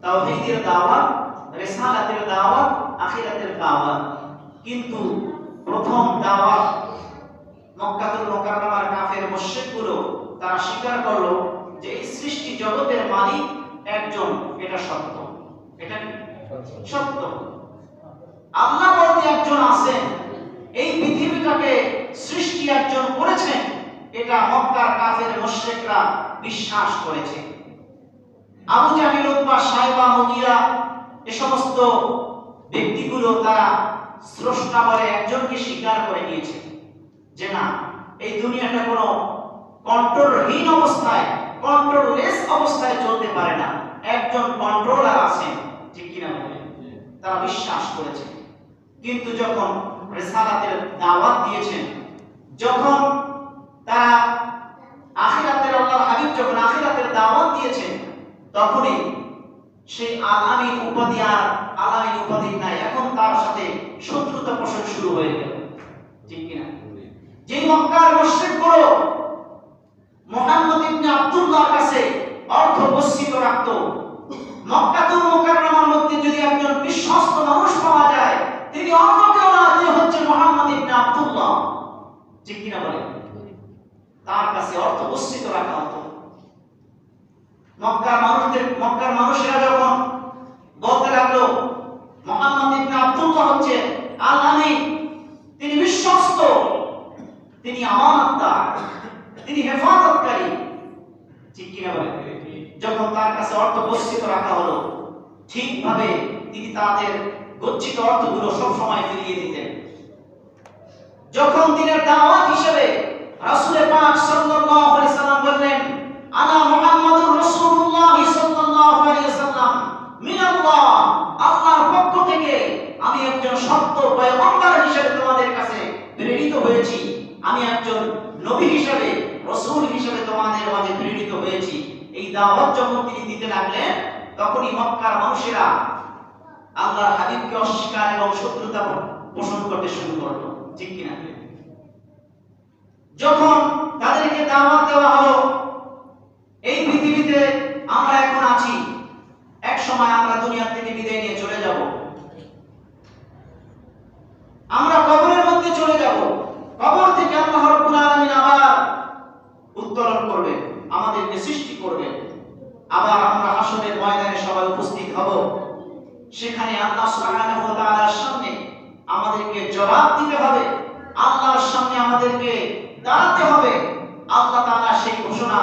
তাওহীদের দাওয়াত, রিসালাতের দাওয়াত, আখিরাতের দাওয়াত। কিন্তু প্রথম দাওয়াত মক্কাতুল মুকাররমার কাফের মুশরিকগুলো তারা স্বীকার করলো যে এই সৃষ্টি জগতের মালিক একজন, এটা সত্য। এটা সত্য, আল্লাহ বলতে একজন আছেন, এই পৃথিবীটাকে সৃষ্টি একজন করেছেন, এটা মক্কার কাফের মুশরিকরা বিশ্বাস করেছে। আবু জাহেল, উতবা, সাইবা, মুগীরা এই সমস্ত ব্যক্তিগুলো তারা স্রষ্টা বলে একজনকে স্বীকার করে নিয়েছে যে না, এই দুনিয়াটা কোনো কন্ট্রোলহীন অবস্থায়, কন্ট্রোললেস অবস্থায় চলতে পারে না, একজন কন্ট্রোলার আছেন। ঠিক কিনা বলেন? তারা বিশ্বাস করেছে। কিন্তু যখন রিসালাতের দাওয়াত দিয়েছেন, যখন তারা আখিরাতের, আল্লাহর হাবিব যখন আখিরাতের দাওয়াত দিয়েছেন, তখনই সেই আলামিন উপাধি আর আলামিন উপাধি নাই, এখন তার সাথে শত্রুতা পোষণ শুরু হয়ে গেল। ঠিক কিনা? যে মক্কার মুশরিকগুলো মুহাম্মদ ইবনে আব্দুল্লাহর কাছে অর্থ বর্ষিত রাখত, মক্কাতুল মুকাররমার মধ্যে যদি একজন বিশ্বস্ত মানুষ পাওয়া যায়, তিনি অন্য কেউ না, তিনি হচ্ছেন মুহাম্মদ ইবনে আব্দুল্লাহ। ঠিক কিনা বলেন? তার কাছে অর্থ বর্ষিত রাখা হতো। মক্কার মানুষেরা যখন বলতে লাগলো মুহাম্মদ ইবনে আব্দুল্লাহ হচ্ছে আল আমিন, তিনি বিশ্বস্ত, তিনি আমানতদার, তিনি হেফাজতকারী। ঠিক কিনা বলেন? যখন তার কাছে অর্থ বর্ষিত রাখা হলো, ঠিকভাবে তিনি তাদের গচ্ছিত অর্থগুলো সব সময় ফিরিয়ে দিতেন। যখন দিনের দাওয়াত হিসেবে রাসূল পাক সাল্লাল্লাহু আলাইহি সাল্লাম বললেন, আনা মুহাম্মাদুর রাসূলুল্লাহ সাল্লাল্লাহু আলাইহি ওয়াসাল্লাম মিনাল্লাহ, আল্লাহর পক্ষ থেকে আমি একজন সত্য পয়গম্বর হিসেবে তোমাদের কাছে প্রেরিত হয়েছি, আমি একজন নবী হিসেবে, রাসূল হিসেবে তোমাদের মাঝে প্রেরিত হয়েছি। এই দাওয়াত যখন তিনি দিতে লাগলেন, তখনই মক্কার মানুষেরা আল্লাহর হাবিবকে অস্বীকার এবং শত্রুতা পোষণ করতে শুরু করলো। ঠিক কিনা? যখন তাদেরকে দাওয়াত দেওয়া হলো, এই পৃথিবীতে আমরা এখন আছি, এক সময় আমরা দুনিয়া থেকে বিদায় নিয়ে চলে যাব, আমরা কবরের মধ্যে চলে যাব, কবর থেকে আল্লাহ রাব্বুল আলামিন আবার উত্তোলন করবে, আমাদেরকে সৃষ্টি করবে, আবার আমরা হাসরের ময়দানে সবাই উপস্থিত হব। সেখানে আল্লাহ সুবহানাহু ওয়া তাআলার সামনে আমাদেরকে জবাব দিতে হবে, আল্লাহর সামনে আমাদেরকে দাঁড়াতে হবে। আল্লাহ তাআলা সেই ঘোষণা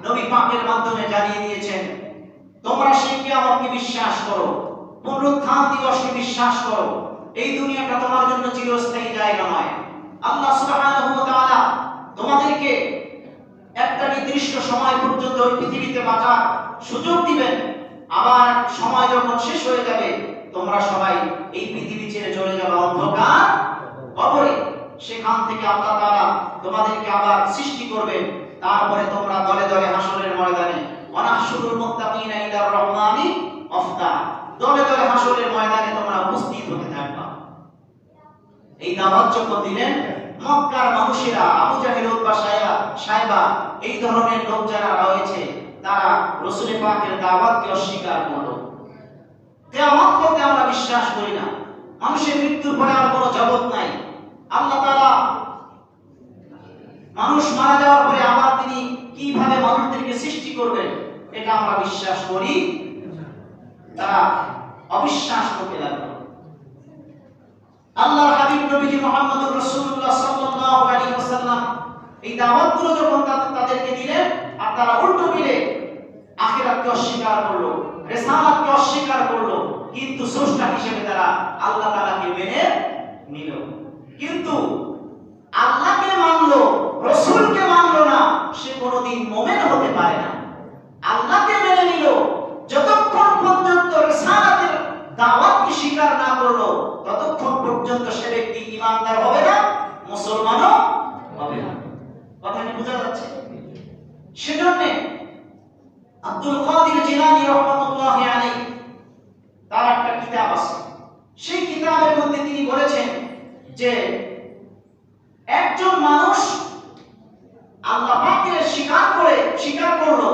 নবী পাকের মাধ্যমে জানিয়ে দিয়েছেন, তোমরা সেই কিয়ামতকে বিশ্বাস করো, পুনরুত্থান দিবসকে বিশ্বাস করো। এই দুনিয়াটা তোমার জন্য চিরস্থায়ী জায়গা নয়। আল্লাহ সুবহানাহু ওয়া তাআলা তোমাদেরকে একটা নির্দিষ্ট সময় পর্যন্ত এই পৃথিবীতে বাঁচার সুযোগ দিবেন, আবার সময় যখন শেষ হয়ে যাবে, তোমরা সবাই এই পৃথিবী ছেড়ে চলে যাবে অন্ধকার কবরে। সেখান থেকে আল্লাহ তাআলা তোমাদেরকে আবার সৃষ্টি করবেন, তারপরে তোমরা দলে দলে হাসরের ময়দানে ওয়ানাহশুরুল মুত্তাকিনা ইলার রহমানি ওফদা, দলে দলে হাসরের ময়দানে তোমরা উপস্থিত হতে থাকবা। এই দাওয়াত যখন দিলেন, মক্কার মানুষেরা, আবু জাহেল, উতবা, সাইবা, এই ধরনের লোক যারা রয়েছে, তারা রাসূল পাকের দাওয়াতকে অস্বীকার করলো। কিয়ামত বলতে আমরা বিশ্বাস করি না, মানুষের মৃত্যুর পরে আর কোনো জগৎ নাই। আল্লাহ তাআলা মানুষ মারা যাওয়ার পরে আবার তিনি কিভাবে মানুষদেরকে সৃষ্টি করবেন, এটা আমরা বিশ্বাস করি। তারা অবিশ্বাস করতে লাগলো। আল্লাহর হাবিব নবীজি মুহাম্মদুর রাসূলুল্লাহ সাল্লাল্লাহু আলাইহি ওয়াসাল্লাম এই দাওয়াতগুলো যখন তাদেরকে দিলেন, আর তারা উল্টো মিলে আখিরাতকে অস্বীকার করলো, রিসালাতকে অস্বীকার করলো, কিন্তু স্রষ্টা হিসেবে তারা আল্লাহ তাআলাকে মেনে নিল। কিন্তু আল্লাহকে মানলো, রাসূলকে মানলো না, সে কোনোদিন মুমিন হতে পারে না। আল্লাহকে মেনে নিল, যতক্ষণ পর্যন্ত রিসালাতের দাওয়াতকে স্বীকার না করলো, ততক্ষণ পর্যন্ত সে ব্যক্তি ঈমানদার হবে না, মুসলমানও হবে না। কথাটি বোঝা যাচ্ছে? সেজন্য আব্দুল কাদের জিলানী রাহমাতুল্লাহি আলাইহি তার একটা কিতাব আছে, সেই কিতাবের মধ্যে তিনি বলেছেন যে একজন মানুষ আল্লাহ পাকের স্বীকার করলো,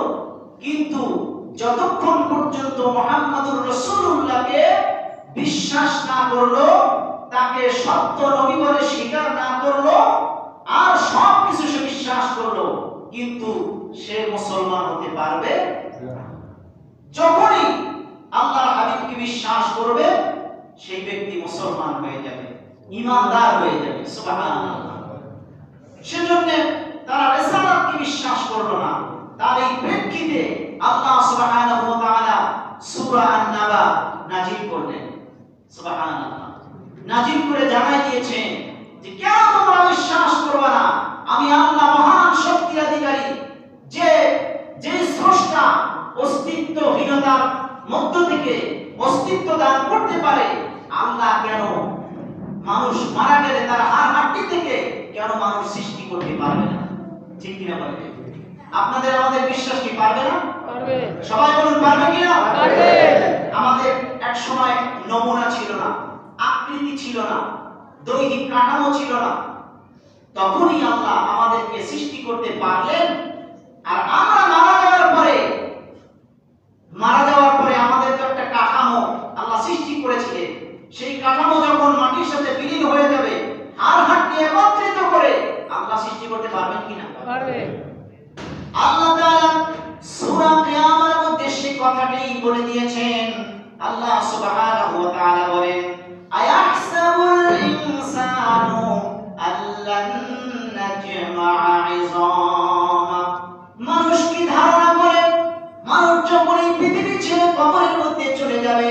কিন্তু যতক্ষণ পর্যন্ত মুহাম্মদ মুহাম্মদুর রাসূলুল্লাহকে বিশ্বাস না করলো, তাকে সত্য নবী বলে স্বীকার না করলো, আর সব কিছু সে বিশ্বাস করলো, কিন্তু সে মুসলমান হতে পারবে না। যখনই আল্লাহর হাবিবকে বিশ্বাস করবে, সেই ব্যক্তি মুসলমান হয়ে যাবে, ঈমানদার হয়ে যাবে। সুবহানাল্লাহ। সেজন্য তারা রিসালাতকে বিশ্বাস করলো না। তার এই প্রেক্ষিতে আল্লাহ সুবহানাহু ওয়া তাআলা সূরা আন-নাবা নাযিল করলেন। সুবহানাল্লাহ। নাযিল করে জানাই দিয়েছেন যে কেন তোমরা বিশ্বাস করবে না, আমি আল্লাহ মহান শক্তির অধিকারী, যে স্রষ্টা অস্তিত্বহীনতার মধ্য থেকে অস্তিত্ব দান করতে পারে। আল্লাহ কেন মানুষ মারা গেলে তার হাড়-হাড্ডি থেকে কেন মানুষ সৃষ্টি করতে পারবে না? ঠিক কিনা বলেন? আপনাদের আমাদের বিশ্বাস কি পারবে না? পারবে। সবাই বলুন পারবে কিনা? পারবে। আমাদের এক সময় নমুনা ছিল না, আকৃতি ছিল না, দৈহিক কাঠামো ছিল না, তখনই আল্লাহ আমাদেরকে সৃষ্টি করতে পারলেন। আর আমরা মারা যাওয়ার পরে আমাদের তো একটা কাঠামো আল্লাহ সৃষ্টি করেছিলেন। সেই কাঠামো যখন মাটির সাথে বিলীন হয়ে যাবে, হাড়-হাড্ডি একত্রিত করে আল্লাহ সৃষ্টি করতে পারবেন কিনা? পারবে। আল্লাহ তাআলা সূরা কিয়ামার মধ্যে সেই কথাটি বলে দিয়েছেন। আল্লাহ সুবহানাহু ওয়া তাআলা বলেন, আয়াহসাবুল ইনসানু আল্লান নাজমা'a 'ইযামা। মানুষ কি ধারণা করে মানুষ যখন এই পৃথিবী ছেড়ে কবরের মধ্যে চলে যাবে,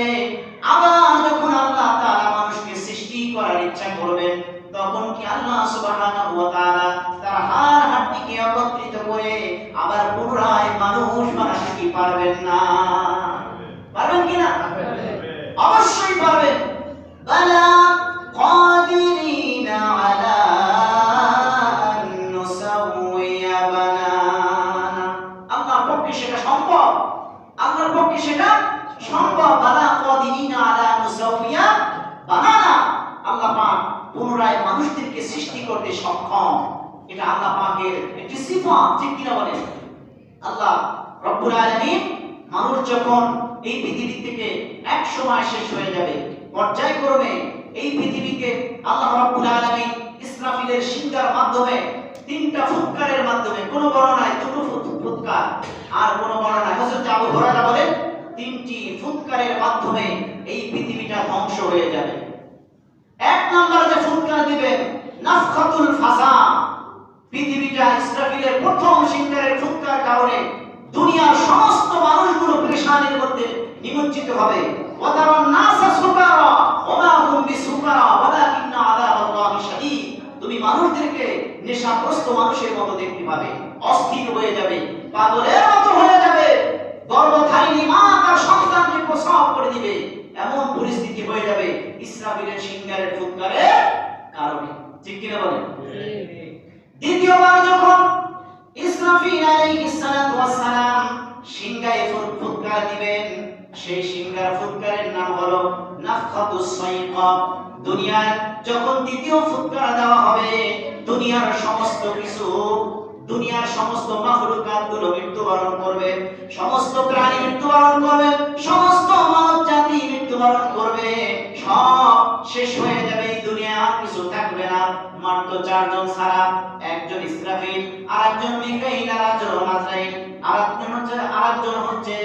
আবার যখন আল্লাহ তাআলা মানুষকে সৃষ্টি করার ইচ্ছা করবেন, তখন কি আল্লাহ সুবহানাহু ওয়া তাআলা তার হাড়-হাড্ডিকে একত্রিত করে আবার পুনরায় মানুষ বানাতে কি পারবেন না? পারবেন কিনা? অবশ্যই পারবেন। বালা কাদিরিনা আলা আন নুসাউইয়া বানানা। আল্লাহর পক্ষে সেটা সম্ভব, আল্লাহর পক্ষে সেটা সম্ভব। বালা কাদিরিনা আলা নুসাউইয়া বানানা। আল্লাহ পাক পুনরায় মানুষদেরকে সৃষ্টি করতে সক্ষম। এটা আল্লাহ পাকের একটি সিফাত। ঠিক কিনা বলেন? আল্লাহ রব্বুল আলামিন মানুষ যখন এই পৃথিবী থেকে এক সময় শেষ হয়ে যাবে, পর্যায়ক্রমে এই পৃথিবীকে আল্লাহ রব্বুল আলামিন ইসরাফিলের শিঙ্গার মাধ্যমে, তিনটা ফুৎকারের মাধ্যমে, কোন বর্ণনায় দুটো ফুৎকার, আর কোন বর্ণনায় হযরত আবু হুরায়রা বলেন তিনটি ফুৎকারের মাধ্যমে এই পৃথিবীটা ধ্বংস হয়ে যাবে। এক নম্বরে যে ফুৎকার দিবেন নাফখাতুল ফাসা, পৃথিবীটা ইসরাফিলের প্রথম শিঙ্গারের ফুৎকার কারণে দুনিয়ার সমস্ত মানুষগুলো পেরেশানির মধ্যে নিমজ্জিত হবে। ওয়াতারান নাসা সুকারা ওয়া মা হুম বিসুকারা ওয়ালাকিন্না আযাবাল্লাহি শাদীদ। তুমি মানুষদেরকে নেশাগ্রস্ত মানুষের মতো দেখতে পাবে, অস্থির হয়ে যাবে, পাগলের মতো হয়ে যাবে, গর্ভধারিণী মা তার সন্তানকে প্রসব করে দিবে, এমন পরিস্থিতি হয়ে যাবে ইসরাফিলের শিঙ্গারের ফুৎকারের কারণে। ঠিক কিনা বলেন? দ্বিতীয়বার যখন ইসরাফিল আলাইহিস সালাতু ওয়াস সালাম শিঙ্গায় ফুৎকার দিবেন, সেই শিঙ্গার ফুৎকারের নাম হলো নাফখাতুস সাইকা। দুনিয়ায় যখন দ্বিতীয় ফুৎকার দেওয়া হবে, দুনিয়ার সমস্ত কিছু, দুনিয়ার সমস্ত মাখলুকাতগুলো মৃত্যুবরণ করবে, সমস্ত প্রাণী মৃত্যুবরণ করবে, সমস্ত মানব জাতি মৃত্যুবরণ করবে, সব শেষ হয়ে যাবে। এই দুনিয়া আর কিছু থাকবে না, মাত্র চারজন ছাড়া, একজন ইসরাফিল, আরেকজন মিকাইল, আরেকজন আজরাইল, আরেকজন হচ্ছে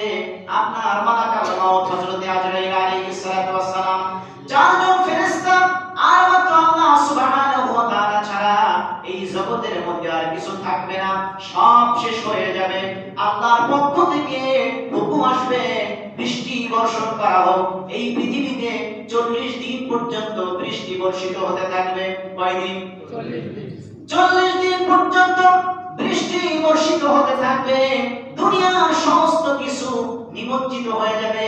আপনার মালাকুল মউত হযরত আজরাইল আলাইহিস সালাতু ওয়াস সালাম। চারজন ফেরেশতা, আর মাত্র আল্লাহ সুবহানাহু ওয়া তাআলা ছাড়া এই জগতের মধ্যে আর কিছু থাকবে না, সব শেষ হয়ে যাবে। আল্লাহর পক্ষ থেকে হুকুম আসবে বৃষ্টি বর্ষণ করা হোক। এই পৃথিবীতে 40 দিন পর্যন্ত বৃষ্টি বর্ষিত হতে থাকবে। কয়দিন? 40 দিন পর্যন্ত বৃষ্টি বর্ষিত হতে থাকবে। দুনিয়ার সমস্ত কিছু নিমজ্জিত হয়ে যাবে,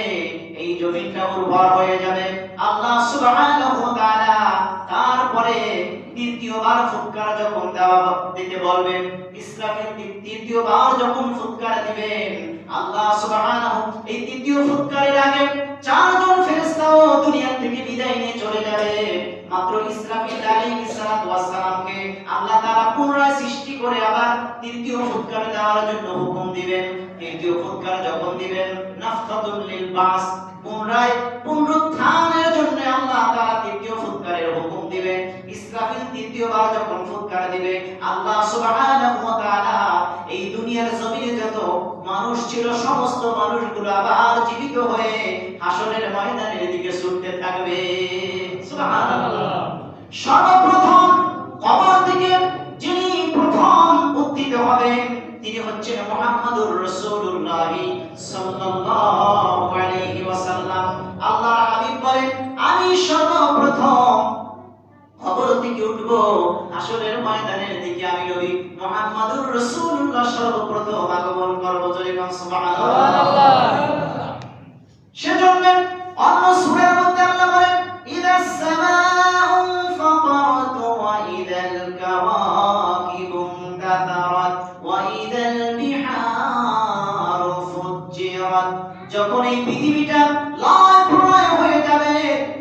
এই জমিনটা উর্বর হয়ে যাবে। আল্লাহ সুবহানাহু ওয়া তাআলা তারপরে তৃতীয়বার ফুৎকার যখন দিতে বলবেন, ইসরাফিল তৃতীয়বার যখন ফুৎকার দিবেন, আল্লাহ সুবহানাহু এই তৃতীয় ফুৎকারের আগে চারজন ফেরেশতাও দুনিয়া থেকে বিদায় নিয়ে চলে যাবে। মাত্র ইসরাফিল আলাইহিস সালাতু ওয়াস সালামকে আল্লাহ তাআলা পুনরায় সৃষ্টি করে আবার তৃতীয় ফুৎকার দেওয়ার জন্য হুকুম দিবেন। তৃতীয় ফুৎকার যখন দিবেন, নাফখাতুল লিল বাস, পুনরায় পুনরুত্থানের জন্য আল্লাহ তাআলা তৃতীয় ফুৎকারের হুকুম দিবেন। ইসরাফিল তৃতীয়বার যখন ফুৎকার দিবে, আল্লাহ সুবহানাহু ওয়া তাআলা এই দুনিয়ার জমিনে যত মানুষ ছিল সমস্ত মানুষগুলো আবার জীবিত হয়ে হাসরের ময়দানের দিকে ছুটতে থাকবে। সুবহানাল্লাহ। সর্বপ্রথম কবর থেকে যিনি প্রথম উত্থিত হবেন তিনি হচ্ছেন মুহাম্মাদুর রাসূলুল্লাহ সাল্লাল্লাহু আলাইহি ওয়াসাল্লাম। আল্লাহর হাবিব বলেন, আমি সর্বপ্রথম কবর থেকে উঠবো, হাসরের ময়দানের দিকে আমি নবী মুহাম্মাদুর রাসূলুল্লাহ সর্বপ্রথম আগমন করব। জোরে বলুন সুবহানাল্লাহ। সেজন্য অন্য সূরার মধ্যে আল্লাহ বলেন, ইদাস সামাউ ফাতারাত ওয়া ইদাল কাওয়াকিবু তাতারাত ওয়া ইদাল বিহারু ফুজ্জিরাত। যখন এই পৃথিবীটা লয় প্রলয় হয়ে যাবে,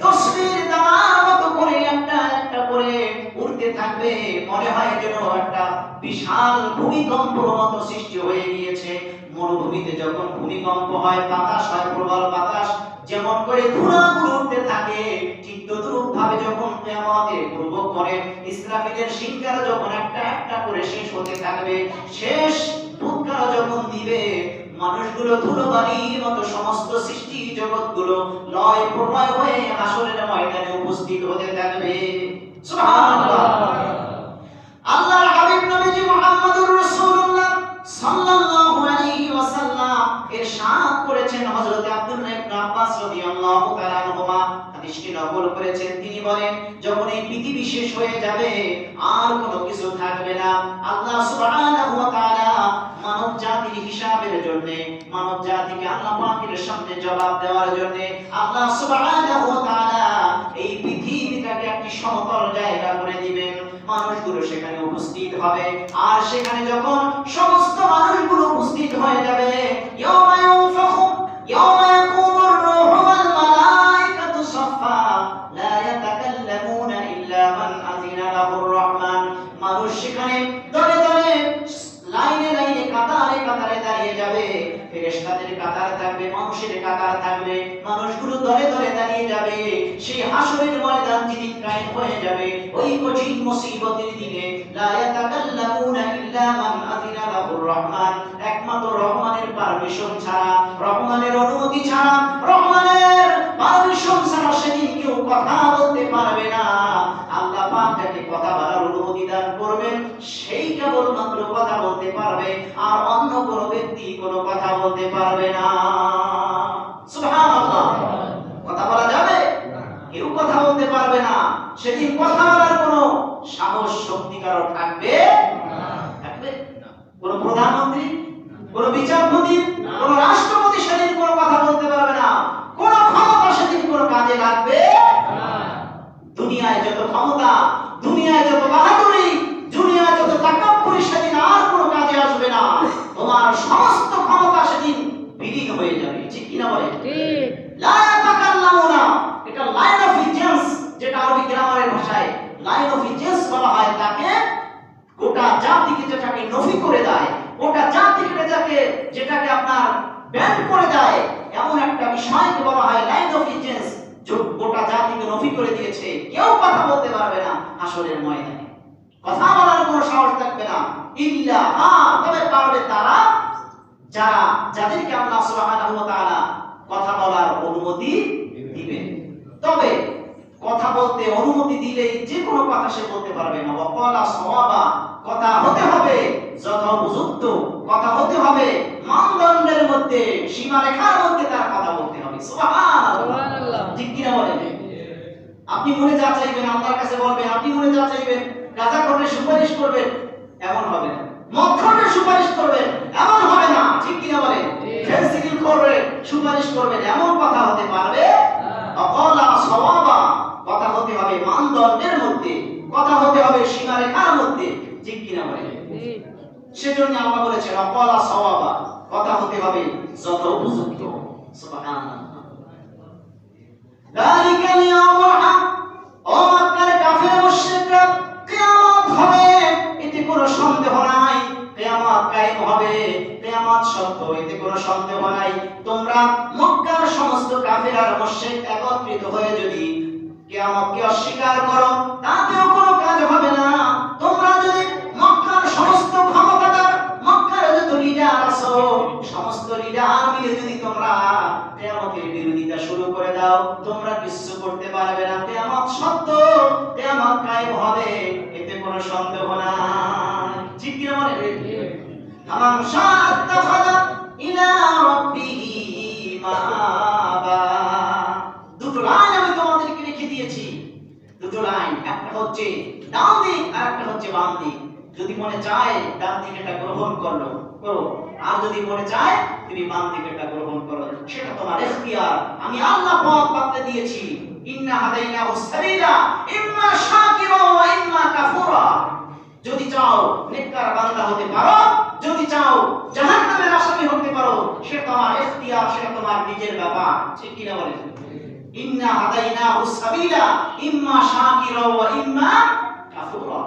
তসবির দানার মতো করে একটা একটা করে উড়তে থাকবে, মনে হয় যেন একটা বিশাল ভূমিকম্পের মতো সৃষ্টি হয়ে গিয়েছে। মরুভূমিতে যখন ভূমিকম্প হয়, বাতাস হয়, প্রবল বাতাস, যেমন করে ধুলাগুলো উঠতে থাকে, ঠিক তদ্রূপ ভাবে যখন কিয়ামতের পূর্ব করে ইসরাফিলের শিঙ্গার যখন একটা একটা করে শেষ হতে থাকবে, শেষ ফুৎকার যখন দিবে, মানুষগুলো ধুলোবালির মতো সমস্ত সৃষ্টি জগৎগুলো লয় প্রলয় হয়ে হাসরের ময়দানে উপস্থিত হতে থাকবে। সুবহানাল্লাহ। আল্লাহর হাবিব নবীজি মুহাম্মদুর রাসূলুল্লাহ সাল্লাল্লাহু আলাইহি ওয়াসাল্লাম ইরশাদ করেছেন, হযরত আব্দুল্লাহ ইবনে আব্বাস রাদিয়াল্লাহু তাআলা আনহুমা হাদিসটি নকল করেছেন। তিনি বলেন, যখন এই পৃথিবী শেষ হয়ে যাবে, আর কোনো কিছু থাকবে না, আল্লাহ সুবহানাহু ওয়া তাআলা মানব জাতির হিসাবের জন্য, মানব জাতিকে আল্লাহ পাকের সামনে জবাব দেওয়ার জন্য আল্লাহ সুবহানাহু ওয়া তাআলা এই পৃথিবীটাকে একটি সমতল জায়গা করে দিবেন। মানুষগুলো সেখানে উপস্থিত হবে, আর সেখানে যখন সমস্ত মানুষগুলো উপস্থিত হয়ে যাবে, ইয়াউমা ইউনফাখু ইয়াউমা ইয়াকুমুর রূহু ওয়াল মালায়েকাতু সাফফা লা ইয়াতাকাল্লামুনা ইল্লা মান আযিনা লাহুর রহমান। মানুষ সেখানে দলে দলে লাইনে লাইনে কাতারে কাতারে দাঁড়িয়ে যাবে, ফেরেশতাদের কাতার থাকবে, মানুষের কাতার থাকবে, মানুষগুলো দলে দলে দাঁড়িয়ে যাবে। সেই হাসরের ময়দান যেদিন কায়েম হয়ে যাবে, ওই কঠিন মুসিবতের দিনে লা ইয়াতাকাল্লামুনা ইল্লা মান আযিনা লাহুর রহমান, একমাত্র রহমানের পারমিশন ছাড়া, রহমানের অনুমতি ছাড়া, রহমানের পারমিশন ছাড়া সেদিন কেউ কথা বলতে পারবে না। আল্লাহ পাক যাকে কথা বলার অনুমতি দান করবেন, সেই কেবলমাত্র কথা বলতে পারবে, আর অন্য কোনো ব্যক্তি কোনো কথা বলতে পারবে না। সুবহানাল্লাহ। কথা বলা যাবে? কেউ কথা বলতে পারবে না। সেদিন কথা বলার কোনো সাহস শক্তি কারো থাকবে থাকবে না। কোনো প্রধানমন্ত্রী, কোনো বিচারপতি, কোনো রাষ্ট্রপতি সেদিন কোনো কথা বলতে পারবে না। কোনো ক্ষমতা সেদিন কোনো কাজে লাগবে না। দুনিয়ায় যত ক্ষমতা, দুনিয়ায় যত বাহাদুরি, দুনিয়ায় যত তাকাব্বুরি সেদিন আর কোনো কাজে আসবে না। তোমার সমস্ত ক্ষমতা সেদিন বিলীন হয়ে যাবে। ঠিক কি না বলেন? ঠিক। লা ইয়াতাকাল্লামুনা, এটা লাইন অফ ইজেন্স, যেটা আরবি গ্রামারের ভাষায় লাইন অফ ইজেন্স বলা হয়। তাকে গোটা জাতিকে যেটাকে নফি করে দেয়, গোটা জাতিকে যেটাকে আপনার ব্যান করে দেয়, এমন একটা বিষয়কে বলা হয় লাইন অফ ইজেন্স। গোটা জাতিকে নফি করে দিয়েছে, কেউ কথা বলতে পারবে না হাসরের ময়দানে, কথা বলার কোনো সাহস থাকবে না। ইল্লা, তবে পারবে তারা যারা, যাদেরকে আল্লাহ সুবহানাহু ওয়া তাআলা কথা বলার অনুমতি দিবেন। তবে কথা বলতে অনুমতি দিলেই যে কোনো কথা সে বলতে পারবে না। ওয়াকালা সাওয়াবা, কথা হতে হবে যথোপযুক্ত, কথা হতে হবে মানদণ্ডের মধ্যে, সীমারেখার মধ্যে তার কথা বলতে হবে। সুবহানাল্লাহ। ঠিক কি না বলেন? আপনি মনে যা চাইবেন আল্লাহর কাছে বলবেন, আপনি মনে যা চাইবেন গাজা করলে সুপারিশ করবেন, এমন হবে না। মদ করলে সুপারিশ করবেন, এমন হবে না। ঠিক কি না বলেন? ফেন্সিডিল করলে সুপারিশ করবেন, এমন কথা হতে পারবে ওয়াকালা সাওয়াবা, কথা হতে হবে মানদণ্ডের মধ্যে, কথা হতে হবে সীমারেখার মধ্যে। ঠিক কি না বলেন? সেজন্য আল্লাহ বলেছেন ওয়াকালা সাওয়াবা, কথা হতে হবে যথোপযুক্ত। সুবহানাল্লাহ। যালিকাল ইয়াউমুল হক, ও মক্কার কাফের মুশরিকরা, কিয়ামত হবে, এতে কোনো সন্দেহ নাই। কিয়ামত কায়েম হবে, কিয়ামত সত্য, এতে কোনো সন্দেহ নাই। তোমরা মক্কার সমস্ত কাফেররা মক্কার মুশরিক একত্রিত হয়ে যদি কিয়ামতকে অস্বীকার করো, তাতেও কোনো কাজ হবে না। তোমরা যদি মক্কার সমস্ত ক্ষমতাধর, মক্কার যত লিডার আছো, সমস্ত লিডার মিলে যদি তোমরা কিয়ামতের বিরোধিতা শুরু করে দাও, তোমরা কিছু করতে পারবে না। কিয়ামত সত্য, কিয়ামত কায়েম হবে, এতে কোনো সন্দেহ নাই। ঠিক কি না বলে? ফামান শাআ আত্তাখাযা ইলা রাব্বিহি মাআবা। দুটো লাইন আমি তোমাদেরকে লিখে দিয়েছি, দুটো লাইন, একটা হচ্ছে ডান দিক আর একটা হচ্ছে বাম দিক। যদি মনে চায় ডান দিকেরটা গ্রহণ করো, আর যদি মনে চায় তুমি বাম দিকেরটা গ্রহণ করো, সেটা তোমার ইখতিয়ার। আমি আল্লাহ পথ বাতলে দিয়েছি, ইন্না হাদাইনাহু সাবিলা ইম্মা শাকিরা ওয়া ইম্মা কাফুরা। যদি চাও নেককার বান্দা হতে পারো, যদি চাও জাহান্নামের আসামি হতে পারো, সেটা তোমার ইখতিয়ার, সেটা তোমার নিজের ব্যাপার। ঠিক কি না বলেন? ইন্না হাদাইনাহু সাবিলা ইম্মা শাকিরা ওয়া ইম্মা কাফুরা।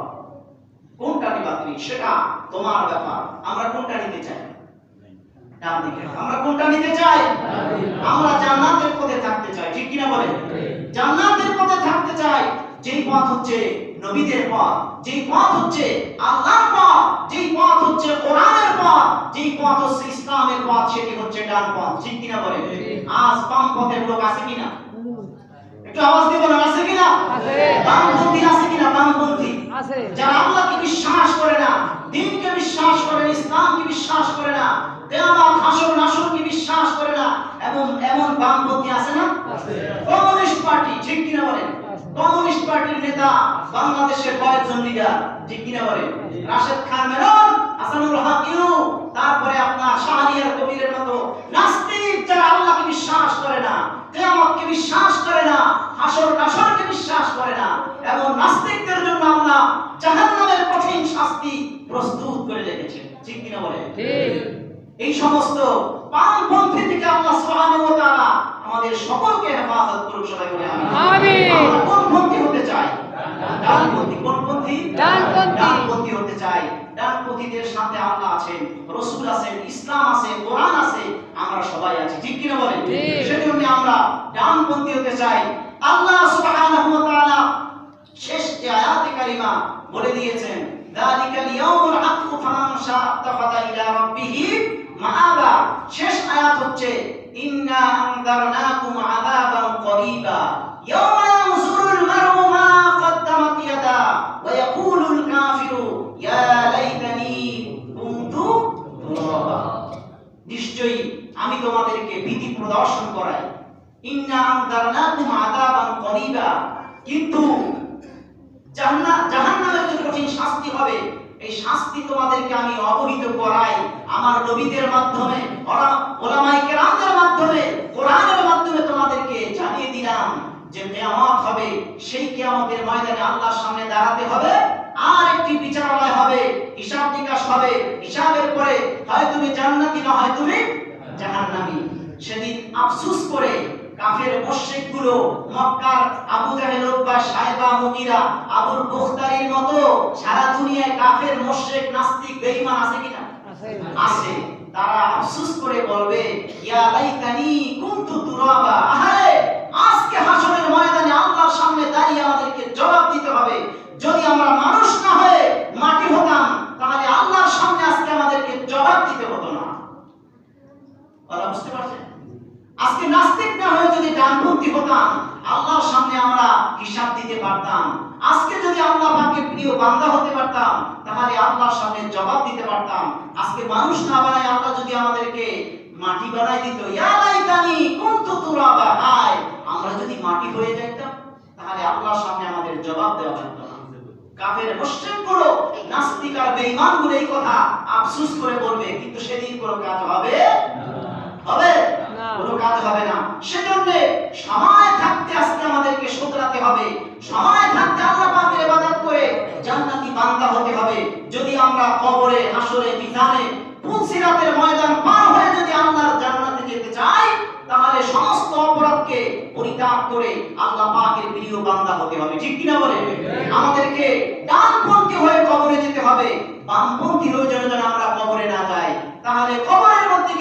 কোনটা নিবা তুমি, সেটা তোমার ব্যাপার। আমরা কোনটা নিতে চাই? ডান দিকে। আমরা কোনটা নিতে চাই? আমরা জান্নাতের পথে থাকতে চাই। ঠিক কি না বলেন? জান্নাতের পথে থাকতে চাই। যেই পথ হচ্ছে নবীদের পথ, যেই পথ হচ্ছে আল্লাহর পথ, যেই পথ হচ্ছে কোরআনের পথ, যেই পথ হচ্ছে ইসলামের পথ, সেটি হচ্ছে ডান পথ। ঠিক কি না বলেন? আজ বাম পথের লোক আছে কিনা? একটু আওয়াজ দিয়ে বলেন, আছে কিনা? আছে। বামপন্থী আছে কিনা? বামপন্থী আছে। যারা আল্লাহকে বিশ্বাস করে না, দ্বীনকে বিশ্বাস করে না, ইসলামকে বিশ্বাস করে না, কিয়ামত হাসর নাসরকে বিশ্বাস করে না, এমন বামপন্থী আছে না? আছে। কমিউনিস্ট পার্টি, ঠিক কি না বলেন? কমিউনিস্ট পার্টির নেতা বাংলাদেশের কয়েকজন লিডার, ঠিক কি না বলেন? রাশেদ খান মেনন, হাসানুল হক ইনু, তারপরে আপনার শাহরিয়ার কবিরের মতো নাস্তিক যারা আল্লাহকে বিশ্বাস করে না, কিয়ামতকে বিশ্বাস করে না, হাসর নাসরকে বিশ্বাস করে না, এমন নাস্তিকদের জন্য আল্লাহ জাহান্নামের কঠিন শাস্তি প্রস্তুত করে রেখেছেন। ঠিক কি না বলেন? ঠিক। এই সমস্ত বামপন্থী থেকে আল্লাহ সুবহানাহু ওয়া তাআলা আমাদের সকলকে হেফাজত করুক। সবাই বলে আমিন। আমরা কোন পন্থী হতে চাই? ডানপন্থী। কোন পন্থী? ডানপন্থী। ডানপন্থী হতে চাই। ডানপন্থীদের সাথে আল্লাহ আছেন, রাসূল আছেন, ইসলাম আছে, কোরআন আছে, আমরা সবাই আছি। ঠিক কি না বলেন? সেজন্য আমরা ডানপন্থী হতে চাই। আল্লাহ সুবহানাহু ওয়া তাআলা শেষ যে আয়াতে কারিমা বলে দিয়েছেন, যালিকাল ইয়াউমুল হাক্কু ফামান শাআ আত্তাখাযা ইলা রাব্বিহি মাআবা। শেষ আয়াত হচ্ছে ইন্না আনযারনাকুম আযাবান করিবা ইয়াওমা ইয়ানজুরুল মারউ মা কদ্দামাত ইয়াদা ওয়া ইয়াকুলুল কাফিরু ইয়া লাইতানি কুনতু তুরাবা। নিশ্চয়ই আমি তোমাদেরকে ভীতি প্রদর্শন করাই। ইন্না আনযারনাকুম আযাবান করিবা, কিন্তু জাহান্নামের যে কঠিন শাস্তি হবে, এই শাস্তি তোমাদেরকে আমি অবহিত করাই আমার নবীদের মাধ্যমে, উলামায়ে কেরামদের মাধ্যমে, কোরআনের মাধ্যমে তোমাদেরকে জানিয়ে দিলাম যে কিয়ামত হবে। সেই কিয়ামতের ময়দানে আল্লাহর সামনে দাঁড়াতে হবে, আর একটি বিচারালয় হবে, হিসাব নিকাশ হবে। হিসাবের পরে হয় তুমি জান্নাতি না হয় তুমি জাহান্নামী। সেদিন আফসোস করে কাফের মুশরিকগুলো, মক্কার আবু জাহেল, উতবা, সাইবা, মুগীরা, আবুল বুখতারির মতো সারা দুনিয়ায় কাফের মুশরিক নাস্তিক বেঈমান আছে কিনা? আছে। তারা আফসোস করে বলবে ইয়া লাইতানি কুনতু তুরাবা। আহারে, আজকে হাসরের ময়দানে আল্লাহর সামনে দাঁড়িয়ে আমাদেরকে জবাব দিতে হবে। যদি আমরা মানুষ না হয়ে মাটি হতাম, তাহলে আল্লাহর সামনে আজকে আমাদেরকে জবাব দিতে হতো না। কথা বুঝতে পারছেন? আজকে নাস্তিক না হয়ে যদি ডানপন্থী হতাম, আল্লাহর সামনে আমরা হিসাব দিতে পারতাম। আজকে যদি আল্লাহ পাকের প্রিয় বান্দা হতে পারতাম, তাহলে আল্লাহর সামনে জবাব দিতে পারতাম। আজকে মানুষ না বানায় আল্লাহ যদি আমাদেরকে মাটি বানাই দিত, ইয়া লাইতানি কুনতু তুরাবা, হায় আমরা যদি মাটি হয়ে যাইতাম, তাহলে আল্লাহর সামনে আমাদের জবাব দেওয়া হতো না। কাফের মুশরিকগুলো, নাস্তিক আর বেঈমানগুলো এই কথা আফসোস করে বলবে, কিন্তু সেদিন কোনো কাজ হবে হবে না, কোনো কাজ হবে না। সেজন্য সময় থাকতে আজকে আমাদেরকে শুধরাতে হবে, সময় থাকতে আল্লাহ পাকের ইবাদত করে জান্নাতি বান্দা হতে হবে। যদি আমরা কবরে, হাসরে, মিজানে, পুলসিরাতের ময়দান পার হয়ে যদি আল্লাহর জান্নাতে যেতে চাই, তাহলে সমস্ত অপরাধকে পরিত্যাগ করে আল্লাহ পাকের প্রিয় বান্দা হতে হবে। ঠিক কি না বলে? আমাদেরকে ডানপন্থী হয়ে কবরে যেতে হবে, বামপন্থী হয়ে যেন আমরা কবরে না যাই। তাহলে কবরের মধ্যে